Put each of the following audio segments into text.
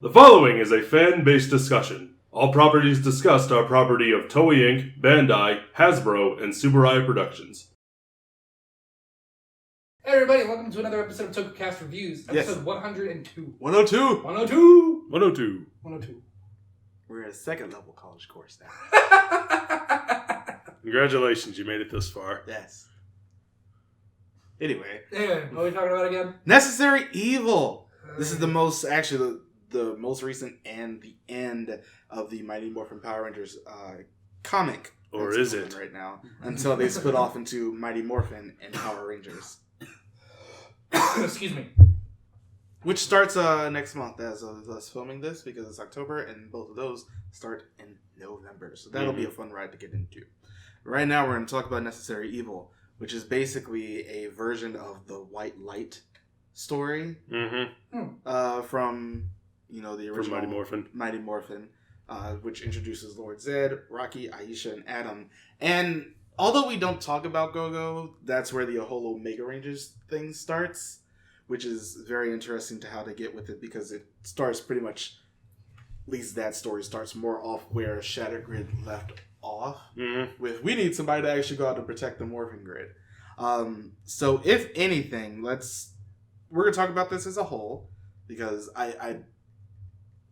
The following is a fan-based discussion. All properties discussed are property of Toei Inc., Bandai, Hasbro, and Subaru Productions. Hey everybody, welcome to another episode of Tokucast Reviews, episode 102. 102! 102! 102. 102. We're in a second level college course now. Congratulations, you made it this far. Yes. Anyway. What are we talking about again? Necessary Evil! This is the most recent and the end of the Mighty Morphin Power Rangers comic. Or is it? Right now. Until they split off into Mighty Morphin and Power Rangers. Excuse me. Which starts next month as of us filming this because it's October and both of those start in November. So that'll be a fun ride to get into. Right now we're going to talk about Necessary Evil, which is basically a version of the White Light story from the original Mighty Morphin, which introduces Lord Zedd, Rocky, Aisha, and Adam. And although we don't talk about Go-Go, that's where the whole Omega Rangers thing starts, which is very interesting to how they get with it because it starts pretty much, at least that story starts more off where Shatter Grid left off with we need somebody to actually go out and protect the Morphin Grid. So if anything, we're going to talk about this as a whole because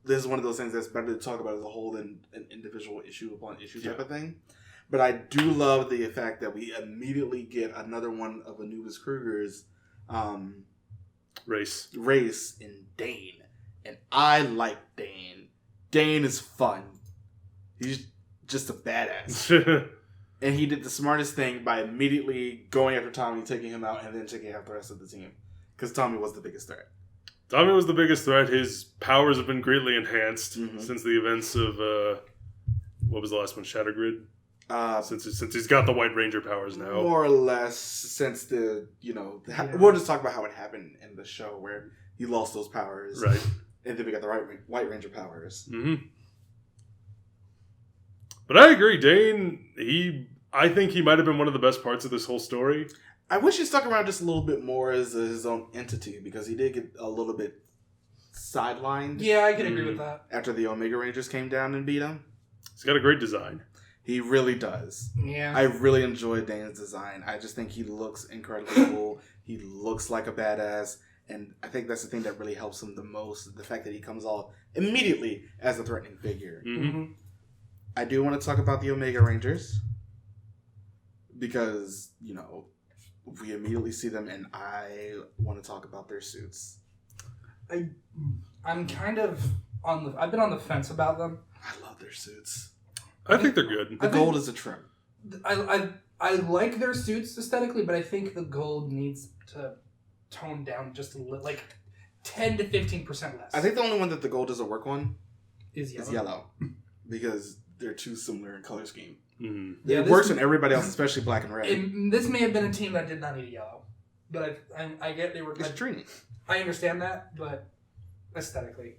this is one of those things that's better to talk about as a whole than an individual issue upon issue type of thing. But I do love the fact that we immediately get another one of Anubis Kruger's race in Dane. And I like Dane. Dane is fun. He's just a badass. And he did the smartest thing by immediately going after Tommy, taking him out, and then taking out the rest of the team. Because Tommy was the biggest threat. Tommy was the biggest threat. His powers have been greatly enhanced since the events of, what was the last one, Shatter Grid? Since he's got the White Ranger powers now. More or less, since we'll just talk about how it happened in the show where he lost those powers. Right. And then we got the White Ranger powers. Mm-hmm. But I agree, Dane, I think he might have been one of the best parts of this whole story. I wish he stuck around just a little bit more as his own entity because he did get a little bit sidelined. Yeah, I can agree with that. After the Omega Rangers came down and beat him. He's got a great design. He really does. Yeah. I really enjoy Dane's design. I just think he looks incredibly cool. He looks like a badass. And I think that's the thing that really helps him the most. The fact that he comes off immediately as a threatening figure. Mm-hmm. I do want to talk about the Omega Rangers. Because, we immediately see them and I want to talk about their suits. I'm kind of I've been on the fence about them. I love their suits. I think they're good. The gold is a trim. I like their suits aesthetically, but I think the gold needs to tone down just a little, like 10 to 15% less. I think the only one that the gold doesn't work on is yellow. Is yellow. Because they're too similar in color scheme. Mm-hmm. Yeah, it works on everybody else, especially black and red. This may have been a team that did not need yellow. But I get they were... It's dreamy. I understand that, but aesthetically...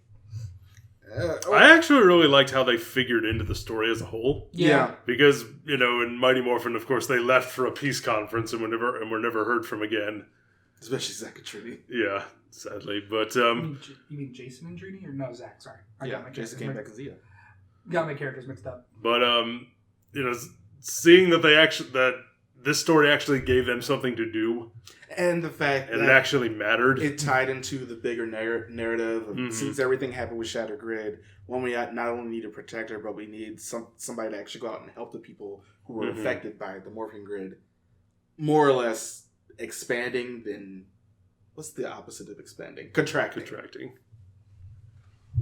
I actually really liked how they figured into the story as a whole. Yeah. Because, in Mighty Morphin, of course, they left for a peace conference and were never heard from again. Especially Zach and Trini. Yeah, sadly. But, You mean Jason and Trini? Or no, Zach, sorry. Jason came back as Zia. Got my characters mixed up. But, seeing that that this story actually gave them something to do. And the fact that it actually mattered. It tied into the bigger narrative. Of, since everything happened with Shatter Grid, one, we not only need a protector, but we need somebody to actually go out and help the people who were affected by the Morphin Grid. More or less expanding than... What's the opposite of expanding? Contracting.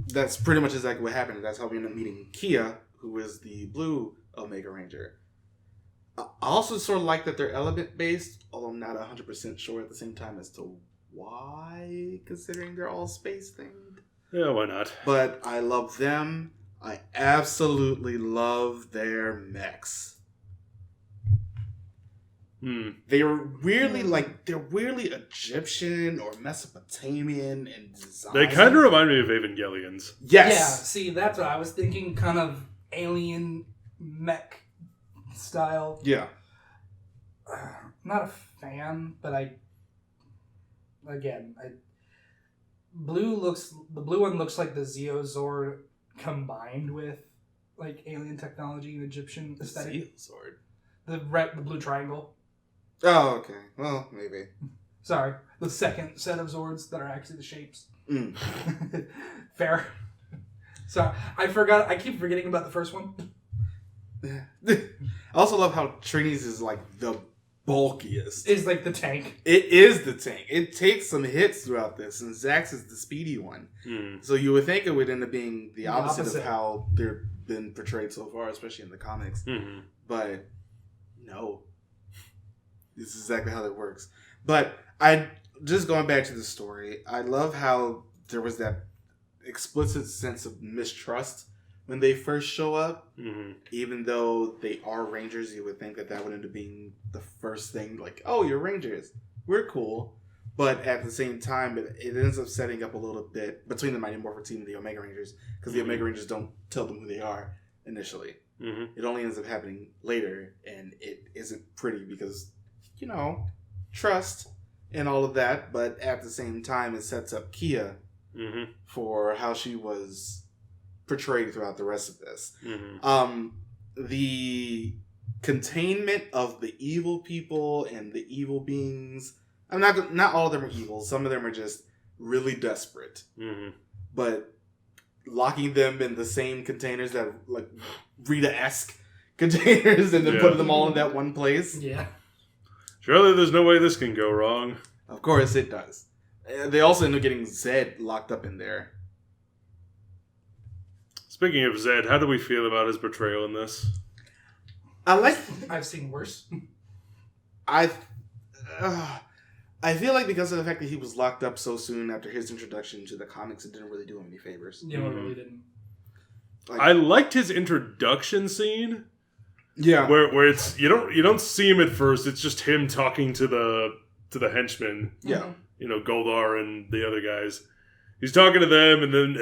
That's pretty much exactly what happened. That's how we ended up meeting Kia, who is the blue Omega Ranger. I also sort of like that they're element-based, although I'm not 100% sure at the same time as to why, considering they're all space-themed. Yeah, why not? But I love them. I absolutely love their mechs. They're weirdly Egyptian or Mesopotamian in design. They kind of remind me of Evangelions. Yes! Yeah, see, that's what I was thinking, kind of alien mech style. Yeah. Not a fan, but the blue one looks like the Zord combined with like alien technology and Egyptian aesthetic. Zord. The blue triangle. Oh, okay. Well, maybe. Sorry, the second set of Zords that are actually the shapes. Mm. Fair. So I keep forgetting about the first one. I also love how Trini's is like the bulkiest. Is like the tank. It is the tank. It takes some hits throughout this, and Zax is the speedy one. Mm. So you would think it would end up being the opposite of how they've been portrayed so far, especially in the comics. Mm-hmm. But no, this is exactly how that works. But just going back to the story, I love how there was that explicit sense of mistrust when they first show up. Mm-hmm. Even though they are Rangers, you would think that would end up being the first thing, like, oh, you're Rangers, we're cool. But at the same time, it ends up setting up a little bit between the Mighty Morphin team and the Omega Rangers, because the Omega Rangers don't tell them who they are initially. Mm-hmm. It only ends up happening later, and it isn't pretty because, trust and all of that. But at the same time, it sets up Kia for how she was portrayed throughout the rest of this. Mm-hmm. The containment of the evil people and the evil beings. I'm not all of them are evil. Some of them are just really desperate. Mm-hmm. But locking them in the same containers that like Rita-esque containers and then putting them all in that one place. Yeah. Surely there's no way this can go wrong. Of course it does. They also end up getting Zedd locked up in there. Speaking of Zedd, how do we feel about his portrayal in this? I've seen worse. I feel like because of the fact that he was locked up so soon after his introduction to the comics, it didn't really do him any favors. Yeah, it really didn't. I liked his introduction scene. Yeah, where it's you don't see him at first. It's just him talking to the henchmen. Yeah, Goldar and the other guys. He's talking to them, and then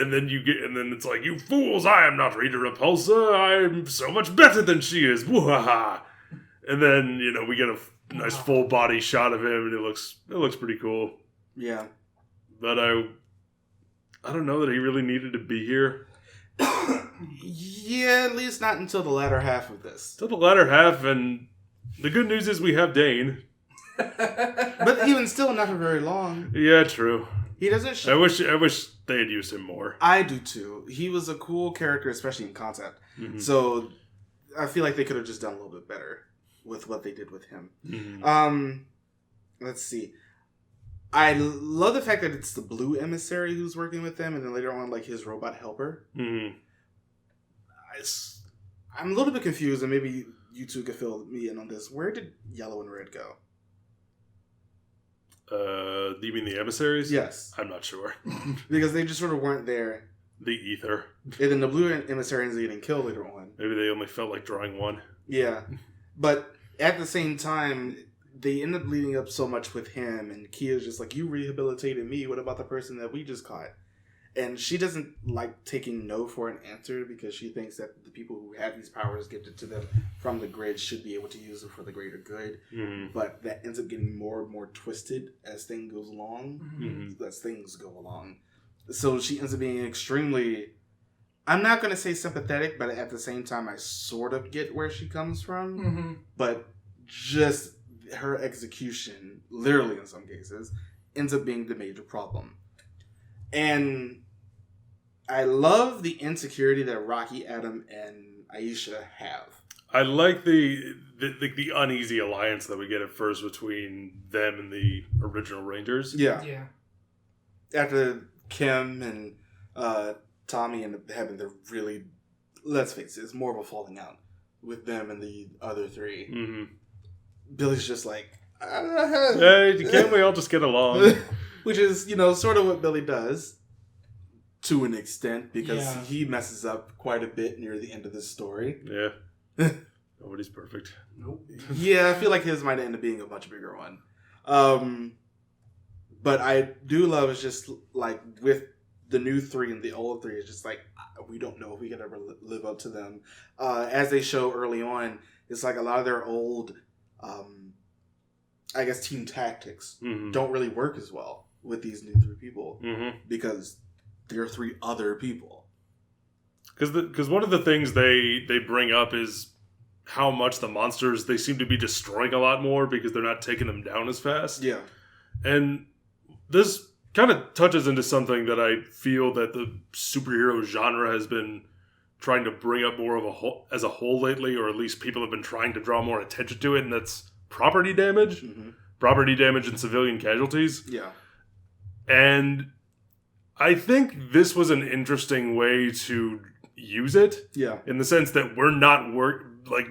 it's like, you fools! I am not Rita Repulsa. I'm so much better than she is. Woo-ha-ha. And then we get a nice full body shot of him, and it looks pretty cool. Yeah, but I don't know that he really needed to be here. Yeah, at least not until the latter half of this. Till the latter half, and the good news is we have Dane. But even still, not for very long. Yeah, true. He doesn't. I wish they had used him more. I do too. He was a cool character, especially in concept. Mm-hmm. So I feel like they could have just done a little bit better with what they did with him. Mm-hmm. Let's see. I love the fact that it's the Blue Emissary who's working with them, and then later on, like his robot helper. Mm-hmm. I'm a little bit confused, and maybe you two could fill me in on this. Where did Yellow and Red go? Do you mean the emissaries? Yes. I'm not sure. Because they just sort of weren't there. The ether. And then the Blue Emissary ends up getting killed later on. Maybe they only felt like drawing one. Yeah. But at the same time, they end up leading up so much with him, and Kia's just like, you rehabilitated me, what about the person that we just caught? And she doesn't like taking no for an answer because she thinks that the people who have these powers gifted to them from the grid should be able to use them for the greater good. Mm-hmm. But that ends up getting more and more twisted as things goes along. Mm-hmm. As things go along. So she ends up being extremely, I'm not going to say sympathetic, but at the same time, I sort of get where she comes from. Mm-hmm. But just her execution, literally in some cases, ends up being the major problem. And I love the insecurity that Rocky, Adam, and Aisha have. I like the uneasy alliance that we get at first between them and the original Rangers. Yeah. After Kim and Tommy end up having the really, let's face it, it's more of a falling out with them and the other three. Mm-hmm. Billy's just like, hey, can't we all just get along? Which is, sort of what Billy does to an extent because he messes up quite a bit near the end of this story. Yeah. Nobody's perfect. Nope. Yeah, I feel like his might end up being a much bigger one. But I do love is just like with the new three and the old three, it's just like, we don't know if we can ever live up to them. As they show early on, it's like a lot of their old, I guess, team tactics don't really work as well with these new 3 people because there are 3 other people. Because one of the things they bring up is how much the monsters, they seem to be destroying a lot more because they're not taking them down as fast. Yeah. And this kind of touches into something that I feel that the superhero genre has been trying to bring up more of as a whole lately, or at least people have been trying to draw more attention to it, and that's property damage. Property damage and civilian casualties. Yeah. And I think this was an interesting way to use it. Yeah. In the sense that we're not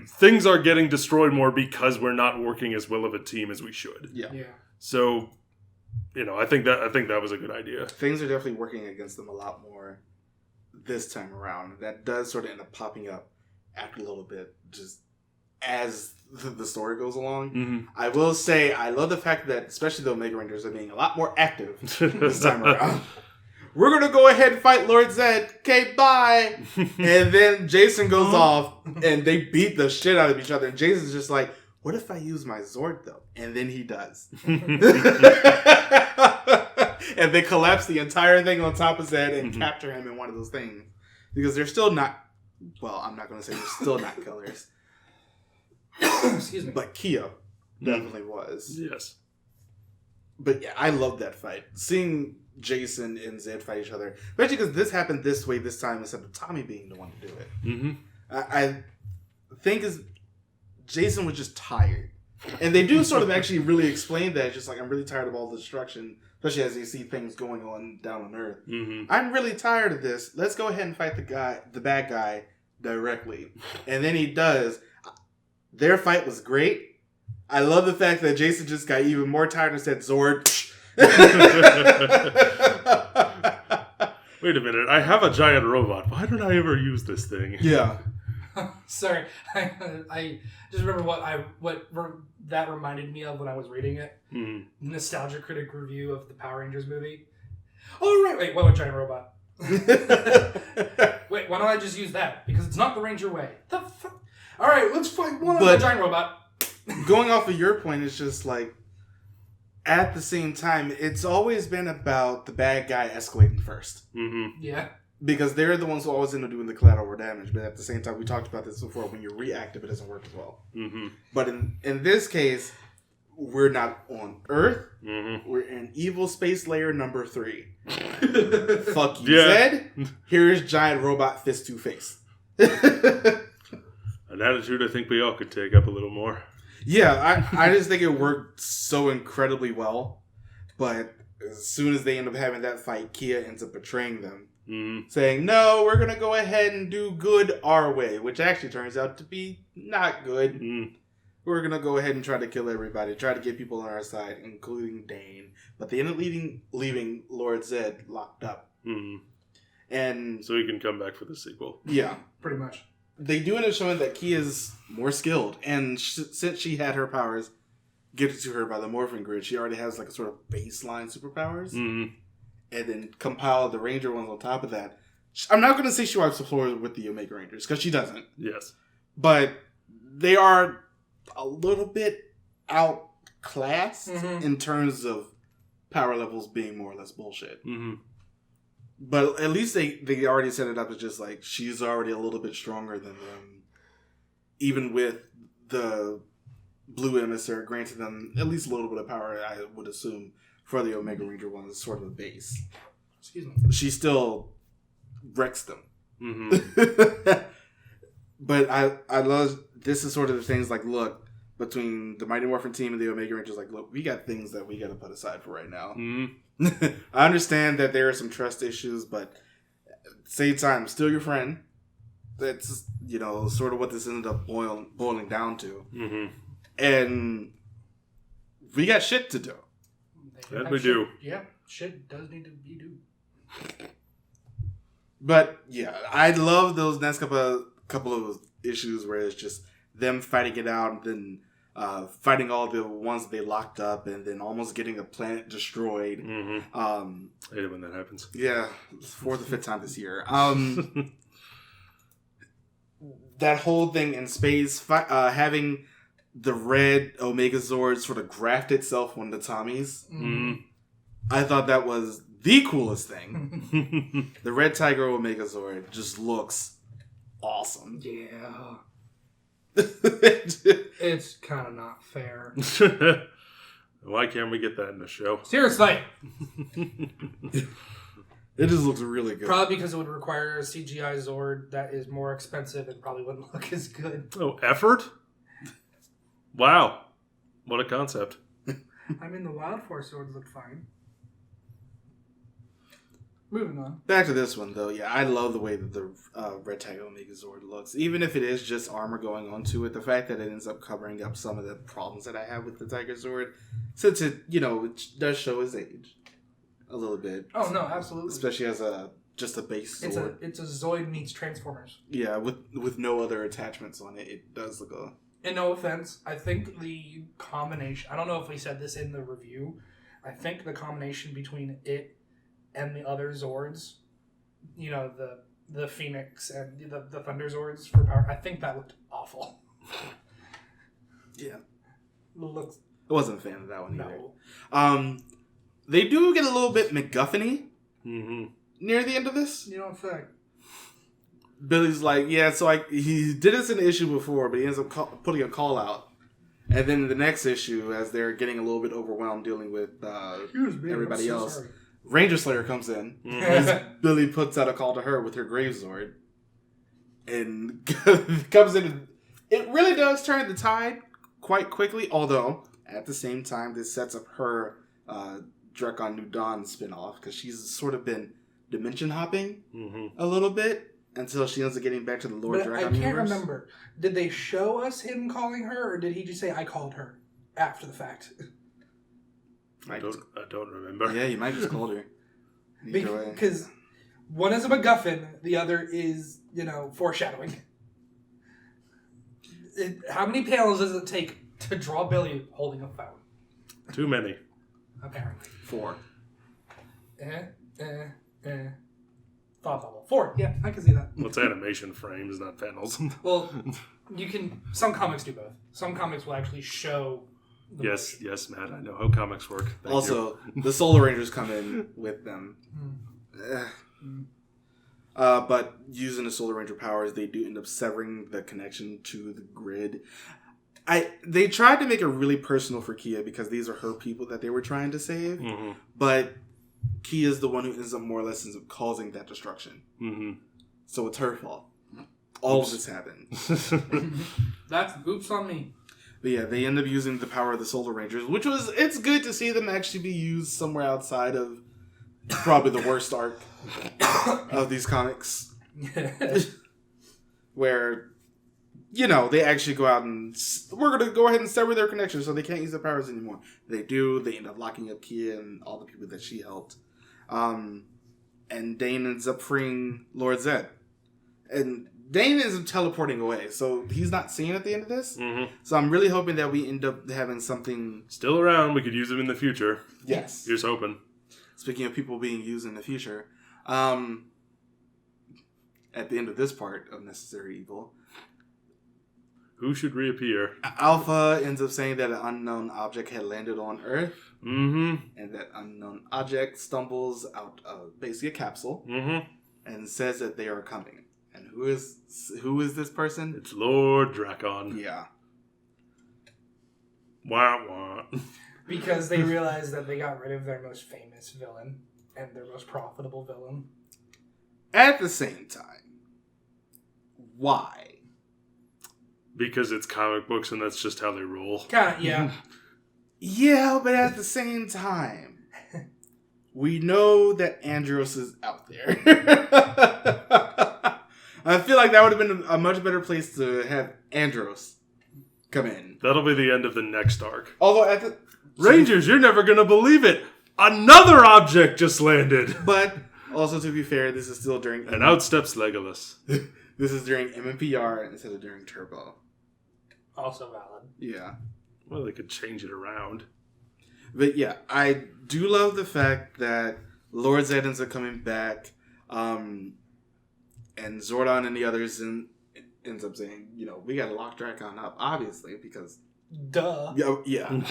things are getting destroyed more because we're not working as well of a team as we should. Yeah. So, I think that was a good idea. Things are definitely working against them a lot more this time around. That does sort of end up popping up after a little bit, just as the story goes along. I will say, I love the fact that, especially the Omega Rangers, are being a lot more active this time around. We're going to go ahead and fight Lord Zedd. Okay, bye. And then Jason goes off, and they beat the shit out of each other. And Jason's just like, what if I use my Zord, though? And then he does. And they collapse the entire thing on top of Zedd and capture him in one of those things. Because they're still not... Well, I'm not going to say they're still not killers. Excuse me. But Kia definitely was. Yes. But yeah, I love that fight. Seeing Jason and Zedd fight each other. Especially because this happened this way this time instead of Tommy being the one to do it. I think Jason was just tired. And they do sort of actually really explain that. Just like, I'm really tired of all the destruction. Especially as you see things going on down on Earth. I'm really tired of this. Let's go ahead and fight the bad guy directly. And then he does. Their fight was great. I love the fact that Jason just got even more tired and said, Zord. Wait a minute. I have a giant robot. Why don't I ever use this thing? Yeah. Sorry. I just remember what that reminded me of when I was reading it. Nostalgia Critic review of the Power Rangers movie. Oh, right. Wait, what a giant robot? Wait, why don't I just use that? Because it's not the Ranger way. The fuck? All right, let's fight one of the giant robot. Going off of your point, it's just like, at the same time, it's always been about the bad guy escalating first. Yeah. Because they're the ones who always end up doing the collateral damage. But at the same time, we talked about this before, when you're reactive, it doesn't work as well. But in this case, we're not on Earth. We're in evil space layer number 3. Fuck you, Zedd. Here's giant robot fist to face. An attitude I think we all could take up a little more. Yeah, I just think it worked so incredibly well. But as soon as they end up having that fight, Kia ends up betraying them. Saying, no, we're going to go ahead and do good our way. Which actually turns out to be not good. We're going to go ahead and try to kill everybody. Try to get people on our side, including Dane. But they end up leaving Lord Zedd locked up. And so he can come back for the sequel. Yeah. Pretty much. They do end up showing that Kia is more skilled. And since she had her powers gifted to her by the Morphin Grid, she already has like a sort of baseline superpowers. And then compile the Ranger ones on top of that. I'm not going to say she wipes the floor with the Omega Rangers, because she doesn't. Yes. But they are a little bit outclassed in terms of power levels being more or less bullshit. But at least they already set it up as just like, she's already a little bit stronger than them. Even with the Blue Emissary granting them at least a little bit of power, I would assume, for the Omega Ranger one as sort of a base. Excuse me. She still wrecks them. But I love, this is sort of the things like, look, between the Mighty Morphin team and the Omega Rangers, like, look, we got things that we got to put aside for right now. I understand that there are some trust issues, but at the same time, I'm still your friend. That's, sort of what this ended up boiling down to. And we got shit to do. That we do. Yeah, shit does need to be due. But yeah, I love those next couple of issues where it's just them fighting it out, and then fighting all the ones they locked up, and then almost getting a planet destroyed. I hate it when that happens. Yeah, for the 5th time this year. That whole thing in space, having the red Omega Zord sort of graft itself on the Tommies. I thought that was the coolest thing. The Red Tiger Omega Zord just looks awesome. Yeah. It's kind of not fair. Why can't we get that in the show? Seriously. It just looks really good. Probably because it would require a CGI Zord that is more expensive and probably wouldn't look as good. Oh, effort? Wow. What a concept. I mean, the Wild Force Zords look fine. Moving on. Back to this one, though. Yeah, I love the way that the Red Tiger Omega Zord looks. Even if it is just armor going onto it, the fact that it ends up covering up some of the problems that I have with the Tiger Zord, since it, it does show his age a little bit. Oh, no, absolutely. Especially as just a base Zord. It's a Zoid meets Transformers. Yeah, with no other attachments on it, it does look a... And no offense, I think the combination... I don't know if we said this in the review. I think the combination between it and the other Zords, the Phoenix and the Thunder Zords for power, I think that looked awful. Yeah. Looks... I wasn't a fan of that one no. either. They do get a little bit MacGuffin-y near the end of this. You don't think? Billy's like, yeah, so he did this in the issue before, but he ends up putting a call out. And then the next issue, as they're getting a little bit overwhelmed dealing with everybody else, sorry. Ranger Slayer comes in. As Billy puts out a call to her with her Grave Zord. And comes in. And it really does turn the tide quite quickly, although at the same time, this sets up her Drakkon New Dawn spinoff, because she's sort of been dimension hopping a little bit. Until she ends up getting back to the Lord Drakkon universe. I can't remember. Did they show us him calling her, or did he just say, I called her after the fact? I don't remember. Yeah, you might have just called her. Because one is a MacGuffin, the other is, foreshadowing. How many panels does it take to draw Billy holding a phone? Too many. Apparently. 4. Thought bubble. 4. Yeah, I can see that. Well, it's animation frames, not panels. Well, some comics do both. Some comics will actually show the Yes, Matt, I know how comics work. Thank also, the Solar Rangers come in with them. But using the Solar Ranger powers, they do end up severing the connection to the grid. They tried to make it really personal for Kia because these are her people that they were trying to save. But Kia is the one who ends up more or less causing that destruction. So it's her fault. All of this happened. That's oops on me. But yeah, they end up using the power of the Solar Rangers, it's good to see them actually be used somewhere outside of probably the worst arc of these comics. Where, they actually go out and we're going to go ahead and sever their connection so they can't use their powers anymore. They do. They end up locking up Kia and all the people that she helped. And Dane ends up freeing Lord Zedd. And Dane ends up teleporting away, so he's not seen at the end of this. So I'm really hoping that we end up having something... Still around. We could use him in the future. Yes. Here's hoping. Speaking of people being used in the future, at the end of this part of Necessary Evil... Who should reappear? Alpha ends up saying that an unknown object had landed on Earth. And that unknown object stumbles out of basically a capsule. And says that they are coming. And who is this person? It's Lord Drakkon. Yeah. Wah wah. Because they realized that they got rid of their most famous villain and their most profitable villain. At the same time, why? Because it's comic books and that's just how they roll. Kind of, yeah. Yeah, but at the same time, we know that Andros is out there. I feel like that would have been a much better place to have Andros come in. That'll be the end of the next arc. Although Rangers, you're never going to believe it. Another object just landed. But also, to be fair, this is still during... And out steps Legolas. This is during MMPR instead of during Turbo. Also valid. Yeah. Well, they could change it around. But yeah, I do love the fact that Lord Zedd ends up coming back, and Zordon and the others ends up saying, we gotta lock Drakkon up, obviously, because... Duh. Yeah.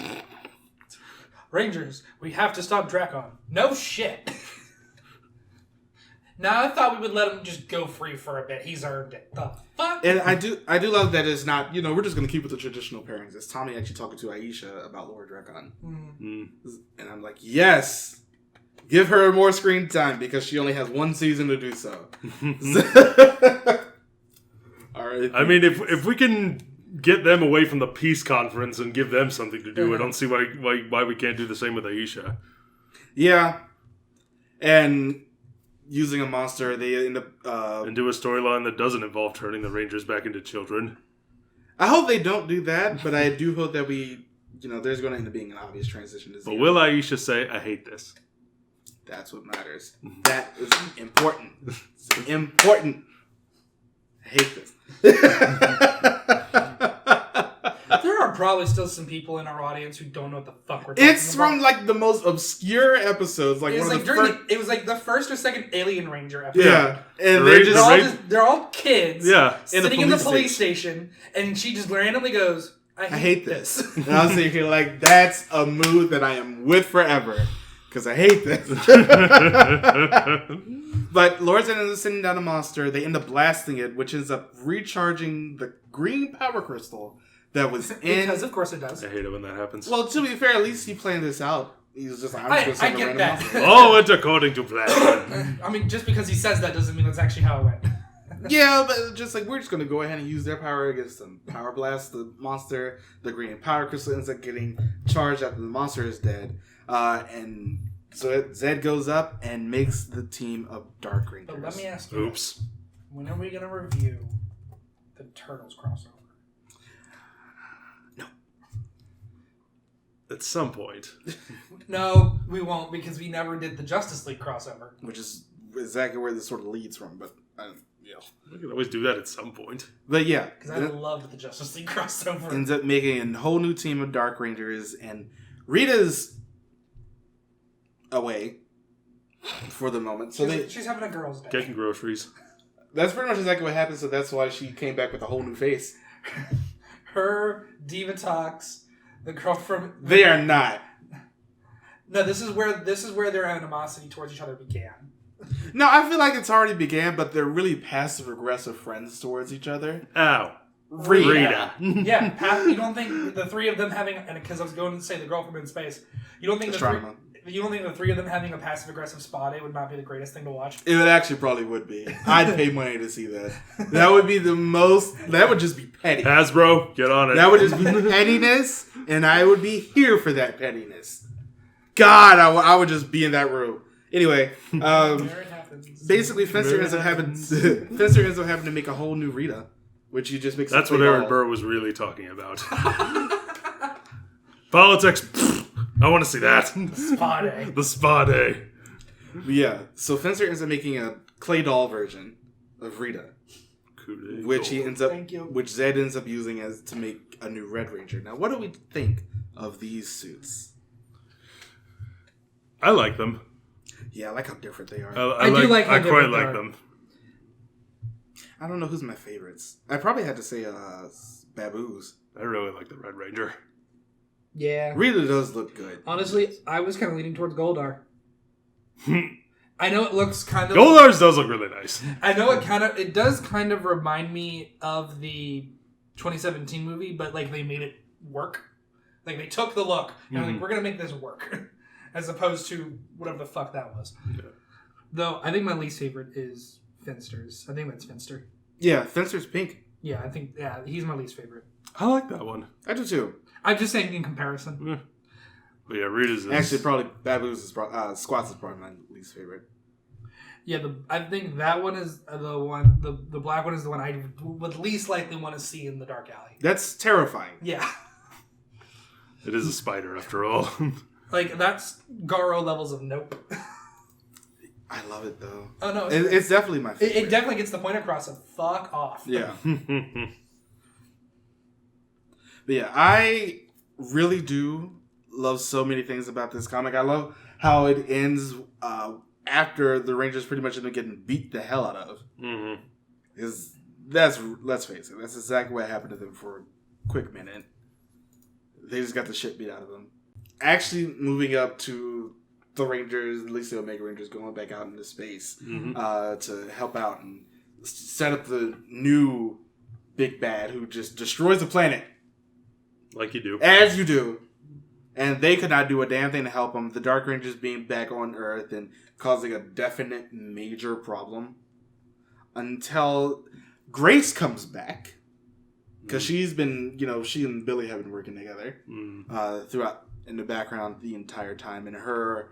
Rangers, we have to stop Drakkon. No shit. Now I thought we would let him just go free for a bit. He's earned it. The fuck? And I do love that it's not, we're just going to keep with the traditional pairings. It's Tommy actually talking to Aisha about Lord Drakkon. Mm. And I'm like, yes! Give her more screen time because she only has one season to do so. All right. I mean, if we can get them away from the peace conference and give them something to do, I don't see why we can't do the same with Aisha. Yeah. And using a monster, they end up... and do a storyline that doesn't involve turning the Rangers back into children. I hope they don't do that, but I do hope that there's going to end up being an obvious transition to Zedd. But will Aisha say, I hate this? That's what matters. That is important. It's important. I hate this. There are probably still some people in our audience who don't know what the fuck we're talking about. It's from the most obscure episodes. It was the first or second Alien Ranger episode. Yeah, and they're all kids. Yeah, sitting in the police station, and she just randomly goes, "I hate this." And I was thinking, that's a mood that I am with forever. Because I hate this. But Lord Zedd ends up sending down a monster. They end up blasting it, which ends up recharging the green power crystal that was in... Because of course it does. I hate it when that happens. Well, to be fair, at least he planned this out. He was just like, I'm just going to send a random monster. Oh, it's according to plan. I mean, just because he says that doesn't mean that's actually how it went. Yeah, but just we're just going to go ahead and use their power against them. Power blast the monster. The green power crystal ends up getting charged after the monster is dead. And so Zedd goes up and makes the team of Dark Rangers. But let me ask you. Oops. When are we going to review the Turtles crossover? No. At some point. No, we won't because we never did the Justice League crossover. Which is exactly where this sort of leads from, but yeah. We can always do that at some point. But yeah. Because I loved the Justice League crossover. Ends up making a whole new team of Dark Rangers, and Rita's away for the moment. So she's having a girl's day. Getting groceries. That's pretty much exactly what happened, so that's why she came back with a whole new face. Her, Divatox, the girl from... They are not. No, this is where their animosity towards each other began. No, I feel like it's already began, but they're really passive-aggressive friends towards each other. Ow. Rita. Yeah, you don't think the three of them having... And because I was going to say the girl from in space. You don't think the three of them having a passive-aggressive spa day would not be the greatest thing to watch? It would actually probably would be. I'd pay money to see that. That would be the most... That would just be petty. Hasbro, get on it. That would just be pettiness, and I would be here for that pettiness. God, I would just be in that room. Anyway, basically, Fencer ends up having to make a whole new Rita, which he just makes. That's what Aaron Burr was really talking about. Politics. Pfft, I want to see that. The spa day. Yeah. So Fencer ends up making a clay doll version of Rita, which Zedd ends up using as to make a new Red Ranger. Now, what do we think of these suits? I like them. Yeah, I like how different they are. I quite like them. I don't know who's my favorites. I probably had to say Baboos. I really like the Red Ranger. Yeah. Rita does look good. Honestly, I was kind of leaning towards Goldar. I know it looks kind of... Goldar's does look really nice. I know it does kind of remind me of the 2017 movie, but they made it work. They took the look and we're going to make this work. As opposed to whatever the fuck that was. Yeah. Though, I think my least favorite is Finster's. I think that's Finster. Yeah, Finster's pink. Yeah, he's my least favorite. I like that one. I do too. I'm just saying in comparison. Yeah. But yeah, Rita's actually probably Baboos Squats is probably my least favorite. Yeah, I think that one is the one. The black one is the one I would least likely want to see in the dark alley. That's terrifying. Yeah. It is a spider after all. That's Garo levels of nope. I love it, though. Oh, no. It's definitely my favorite. It definitely gets the point across of fuck off. Yeah. But yeah, I really do love so many things about this comic. I love how it ends after the Rangers pretty much end up getting beat the hell out of. Mm-hmm. Because let's face it, that's exactly what happened to them for a quick minute. They just got the shit beat out of them. actually moving up to the Rangers, at least the Omega Rangers, going back out into space to help out and set up the new big bad who just destroys the planet. Like you do. As you do. And they could not do a damn thing to help them. The Dark Rangers being back on Earth and causing a definite major problem. Until Grace comes back. Because she's been, she and Billy have been working together throughout in the background the entire time. And her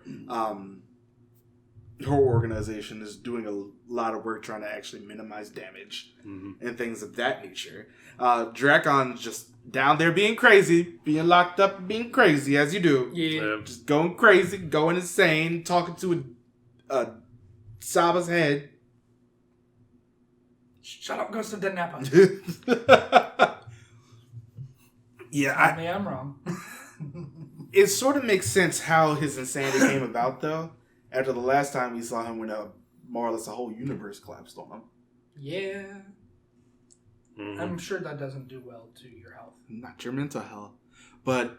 organization is doing a lot of work trying to actually minimize damage and things of that nature. Drakkon's just down there being crazy, being locked up and being crazy, as you do. Yeah. Just going crazy, going insane, talking to a Saba's head. Shut up, Ghost of Dead Nappa. Yeah, Maybe I'm wrong. It sort of makes sense how his insanity came about, though. After the last time we saw him when more or less a whole universe collapsed on him. Yeah. I'm sure that doesn't do well to your health. Not your mental health. But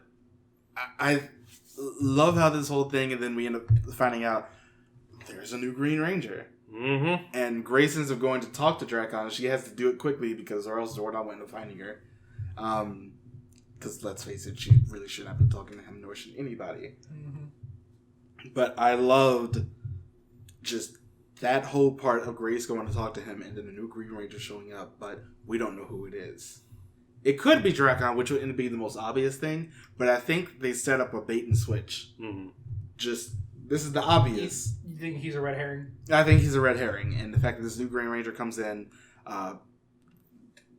I love how this whole thing, and then we end up finding out there's a new Green Ranger. And Grace ends up going to talk to Drakkon. She has to do it quickly because or else Zord went up finding her. Because let's face it, she really should not be talking to him, nor should anybody. But I loved just that whole part of Grace going to talk to him and then the new Green Ranger showing up, but we don't know who it is. It could be Drakkon, which would end up being the most obvious thing, but I think they set up a bait and switch. Just, this is the obvious. You think he's a red herring? I think he's a red herring, and the fact that this new Green Ranger comes in, I'm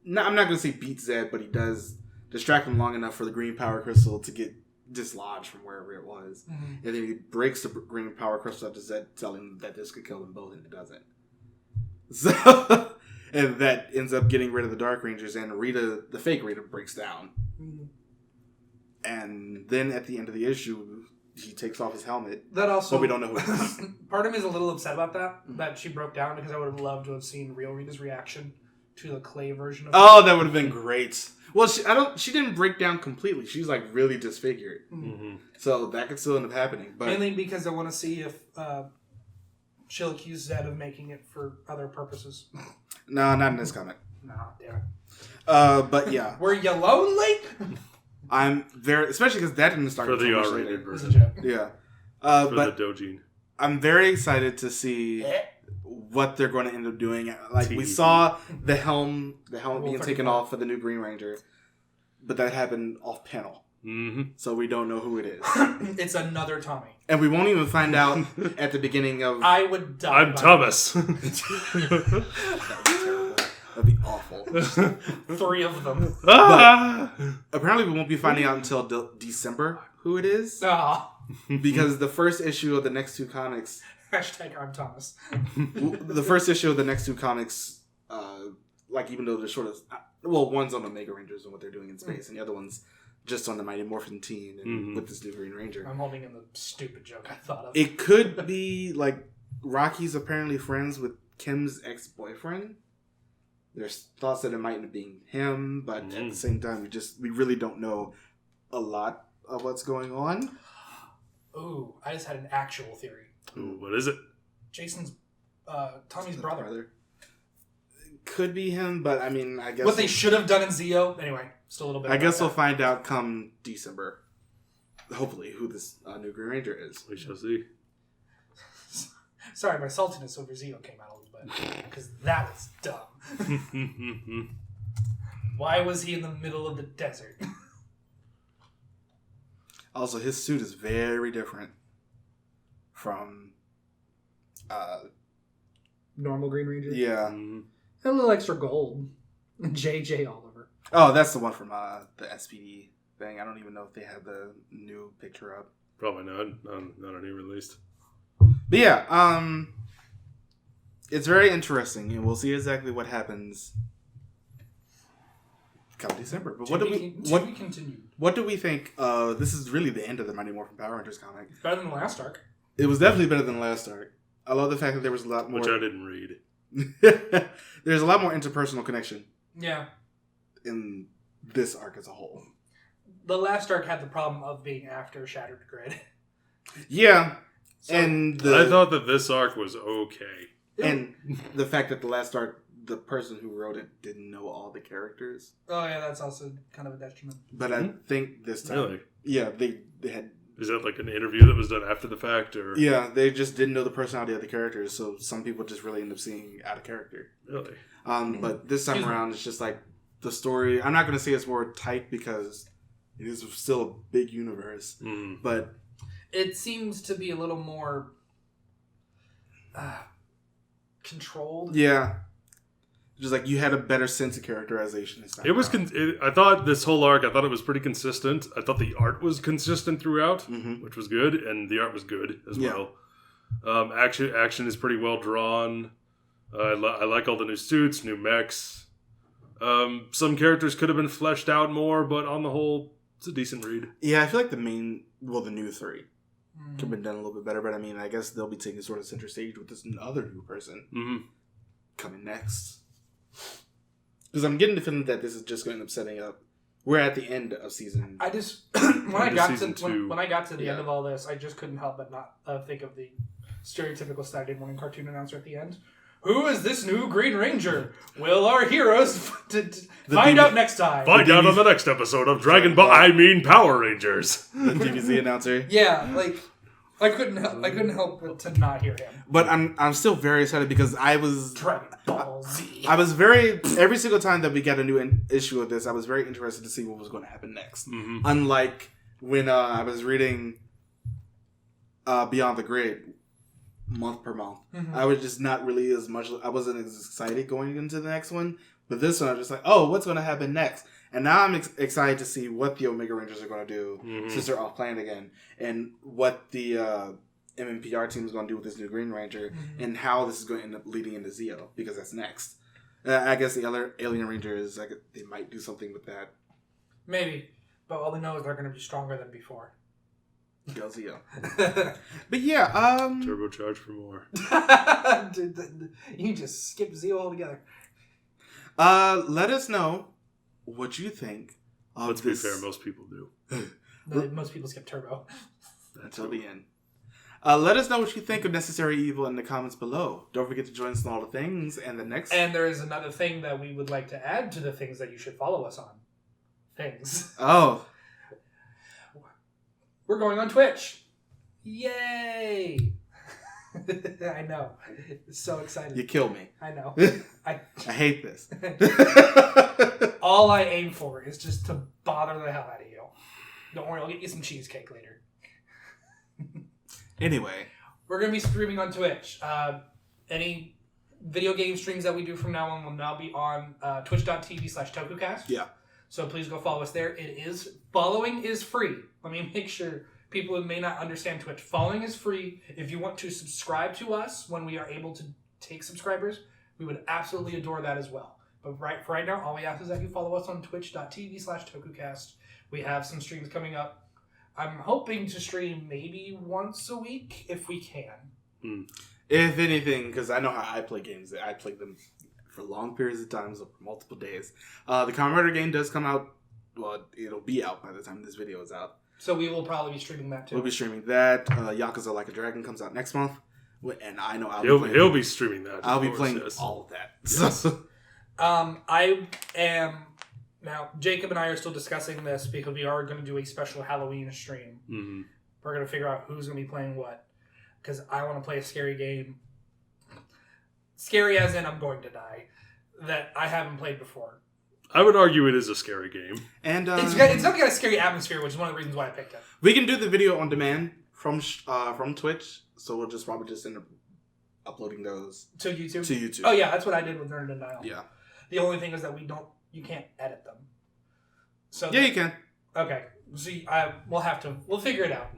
not going to say beat Zedd, but he does distract him long enough for the green power crystal to get dislodged from wherever it was. And then he breaks the green power crystal up to Zedd, telling him that this could kill them both, and it doesn't. So, and that ends up getting rid of the Dark Rangers, and Rita, the fake Rita, breaks down. And then at the end of the issue, he takes off his helmet. That also, but we don't know who it is. Part of me is a little upset about that she broke down, because I would have loved to have seen real Rita's reaction to the clay version of that would have been great. Well, she didn't break down completely. She's like really disfigured. So that could still end up happening. But mainly because I want to see if she'll accuse Zedd of making it for other purposes. No, not in this comic. No, damn it. But yeah. Were you lonely? I'm very, especially because that didn't start for the until R-rated later. version. Yeah. For but the Dojin. I'm very excited to see what they're going to end up doing. Like we saw the helmet being taken off for the new Green Ranger, but that happened off panel. So we don't know who it is. It's another Tommy. And we won't even find out at the beginning of... I would die. I'm Thomas. That'd be terrible. That'd be awful. 3 of them. But apparently we won't be finding out until December who it is. Because the first issue of the next 2 comics... Hashtag I'm Thomas. The first issue of the next 2 comics, even though they're sort of... Well, one's on Omega Rangers and what they're doing in space, and the other one's just on the Mighty Morphin team and with this new Green Ranger. I'm holding in the stupid joke I thought of. It could be, Rocky's apparently friends with Kim's ex-boyfriend. There's thoughts that it might end up being him, but at the same time, we really don't know a lot of what's going on. Ooh, I just had an actual theory. Ooh, what is it? Jason's, Tommy's brother. Could be him, but I mean, I guess... What they should have done in Zeo. Anyway, still a little bit I guess we'll find out come December. Hopefully, who this new Green Ranger is. We shall see. Sorry, my saltiness over Zeo came out a little bit. Because that was dumb. Why was he in the middle of the desert? Also, his suit is very different from... Normal Green Ranger? Yeah. A little extra gold. JJ Oliver. Oh, that's the one from the SPD thing. I don't even know if they have the new picture up. Probably not. Not any released. But yeah, it's very interesting, and we'll see exactly what happens come December. But what do we think? This is really the end of the Mighty Morphin Power Rangers comic. Better than the last arc. It was definitely better than the last arc. I love the fact that there was a lot more... Which I didn't read. There's a lot more interpersonal connection. Yeah. In this arc as a whole. the last arc had the problem of being after Shattered Grid. Yeah. So, and I thought that this arc was okay. And the fact that the last arc, the person who wrote it didn't know all the characters. Oh, yeah, that's also kind of a detriment. But I think this time... Really? Yeah, they had... Is that like an interview that was done after the fact? Or Yeah, they just didn't know the personality of the characters, so some people just really end up seeing out of character. Really? But this time around, it's just like the story... I'm not going to say it's more tight because it is still a big universe. But... It seems to be a little more... controlled. Yeah. Just like you had a better sense of characterization this time. It was. I thought this whole arc. I thought it was pretty consistent. I thought the art was consistent throughout, which was good, and the art was good as well. Action is pretty well drawn. I like all the new suits, new mechs. Some characters could have been fleshed out more, but on the whole, it's a decent read. Yeah, I feel like the new three could have been done a little bit better. But I mean, I guess they'll be taking sort of center stage with this other new person coming next. Because I'm getting the feeling that this is just going to end up setting up. We're at the end of season. I just when I got to the end of all this, I just couldn't help but not think of the stereotypical Saturday morning cartoon announcer at the end. Who is this new Green Ranger? Will our heroes find out next time? Find out on the next episode of Power Rangers. The DBZ announcer. Yeah, like I couldn't help but to not hear him. But I'm still very excited because I was Dragon Ball Z. I was every single time that we got a new issue of this, I was very interested to see what was going to happen next. Unlike when I was reading Beyond the Grid month per month, I was just not really as much. I wasn't as excited going into the next one. But this one, I was just like, oh, what's going to happen next? And now I'm excited to see what the Omega Rangers are going to do since they're off planet again, and what the MMPR team is going to do with this new Green Ranger, and how this is going to end up leading into Zeo, because that's next. I guess the other Alien Rangers, they might do something with that. Maybe, but all we know is they're going to be stronger than before. Go Zeo. But yeah, turbocharge for more. Dude, you just skip Zeo altogether. Let us know what you think of Let's be fair, most people do. Most people skip Turbo. Until the end. Let us know what you think of Necessary Evil in the comments below. Don't forget to join us on all the things and the next... And there is another thing that we would like to add to the things that you should follow us on. Things. Oh. We're going on Twitch. Yay! I know. It's so exciting. You kill me. I know. I hate this. All I aim for is just to bother the hell out of you. Don't worry, I'll get you some cheesecake later. Anyway. We're going to be streaming on Twitch. Any video game streams that we do from now on will now be on twitch.tv/Tokucast. Yeah. So please go follow us there. Following is free. Let me make sure people who may not understand Twitch. Following is free. If you want to subscribe to us when we are able to take subscribers, we would absolutely adore that as well. But for right now, all we ask is that you follow us on twitch.tv/Tokucast. We have some streams coming up. I'm hoping to stream maybe once a week if we can. If anything, because I know how I play games. I play them for long periods of time, so for multiple days. The Kamen Rider game does come out. Well, it'll be out by the time this video is out. So we will probably be streaming that too. We'll be streaming that. Yakuza Like a Dragon comes out next month. And I know he'll be streaming that. I'll be playing all of that. Yes. I am... Now, Jacob and I are still discussing this because we are going to do a special Halloween stream. We're going to figure out who's going to be playing what. Because I want to play a scary game. Scary as in I'm going to die. That I haven't played before. I would argue it is a scary game. And it's definitely got a scary atmosphere, which is one of the reasons why I picked it. We can do the video on demand from Twitch, so we'll probably just end up uploading those to YouTube. To YouTube. Oh yeah, that's what I did with Nerd and Dial. Yeah. The only thing is that you can't edit them. So yeah, you can. Okay. See, we'll figure it out.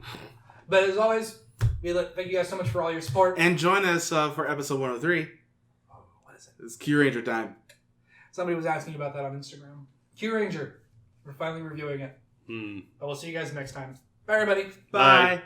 But as always, thank you guys so much for all your support. And join us for episode 103. Oh, what is it? It's Q Ranger time. Somebody was asking about that on Instagram. Q Ranger. We're finally reviewing it. But we'll see you guys next time. Bye, everybody. Bye.